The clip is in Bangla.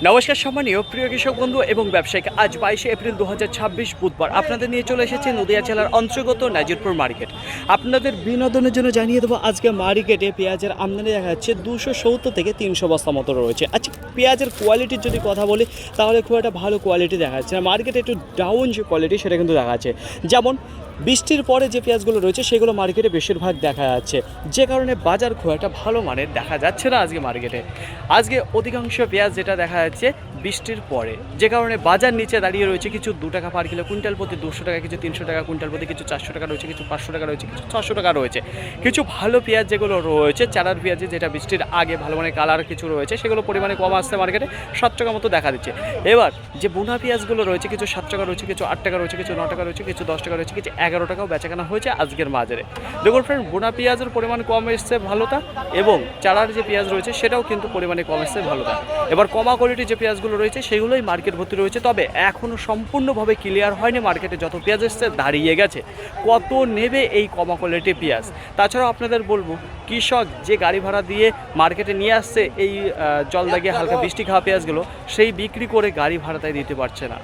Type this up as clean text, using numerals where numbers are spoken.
নমস্কার সম্মানীয় প্রিয় কৃষক বন্ধু এবং ব্যবসায়িক, আজ 22 এপ্রিল 2026 বুধবার আপনাদের নিয়ে চলে এসেছি নদিয়া জেলার অন্তর্গত নাজিরপুর মার্কেট। আপনাদের বিনোদনের জন্য জানিয়ে দেবো আজকে মার্কেটে পেঁয়াজের আমদানি দেখা যাচ্ছে 270 থেকে 300 বস্তা মতো রয়েছে। আচ্ছা, পেঁয়াজের কোয়ালিটির যদি কথা বলি তাহলে খুব একটা ভালো কোয়ালিটি দেখা যাচ্ছে না, মার্কেটে একটু ডাউন যে কোয়ালিটি সেটা কিন্তু দেখা যাচ্ছে। যেমন বৃষ্টির পরে যে পেঁয়াজগুলো রয়েছে সেগুলো মার্কেটে বেশিরভাগ দেখা যাচ্ছে, যে কারণে বাজার খুব একটা ভালো মানের দেখা যাচ্ছে না আজকে মার্কেটে। আজকে অধিকাংশ পেঁয়াজ যেটা দেখা যাচ্ছে বৃষ্টির পরে, যে কারণে বাজার নিচে দাঁড়িয়ে রয়েছে। কিছু 2 টাকা পার কিলো, কুইন্টাল প্রতি 200 টাকা, কিছু 300 টাকা কুইন্টাল প্রতি, কিছু 400 টাকা রয়েছে, কিছু 500 টাকা রয়েছে, কিছু 600 টাকা রয়েছে। কিছু ভালো পেঁয়াজ যেগুলো রয়েছে চারার পেঁয়াজে, যেটা বৃষ্টির আগে ভালো মানে কালার কিছু রয়েছে, সেগুলো পরিমাণে কম আসছে মার্কেটে, 7 টাকা মতো দেখা দিচ্ছে। এবার যে বোনা পেঁয়াজগুলো রয়েছে কিছু 7 টাকা রয়েছে, কিছু 8 টাকা রয়েছে, কিছু 9 টাকা রয়েছে, কিছু 10 টাকা রয়েছে, কিছু 11 টাকাও বেচাকেনা হয়েছে আজকের বাজারে। দেখুন ফ্রেন্ড, বোনা পেঁয়াজের পরিমাণ কম এসছে ভালোটা, এবং চারার যে পেঁয়াজ রয়েছে সেটাও কিন্তু পরিমাণে কম এসছে ভালোটা। এবার কমা কোয়ালিটির যে পেঁয়াজগুলো রয়েছে সেগুলোই মার্কেট ভর্তি রয়েছে, তবে এখনও সম্পূর্ণভাবে ক্লিয়ার হয়নি মার্কেটে যত পেঁয়াজ এসছে দাঁড়িয়ে গেছে কত নেবে এই কমা কোয়ালিটির পেঁয়াজ। তাছাড়াও আপনাদের বলবো, কৃষক যে গাড়ি ভাড়া দিয়ে মার্কেটে নিয়ে আসছে এই জল দাগিয়ে হালকা বৃষ্টি খাওয়া পেঁয়াজগুলো, সেই বিক্রি করে গাড়ি ভাড়াটাই দিতে পারছে না।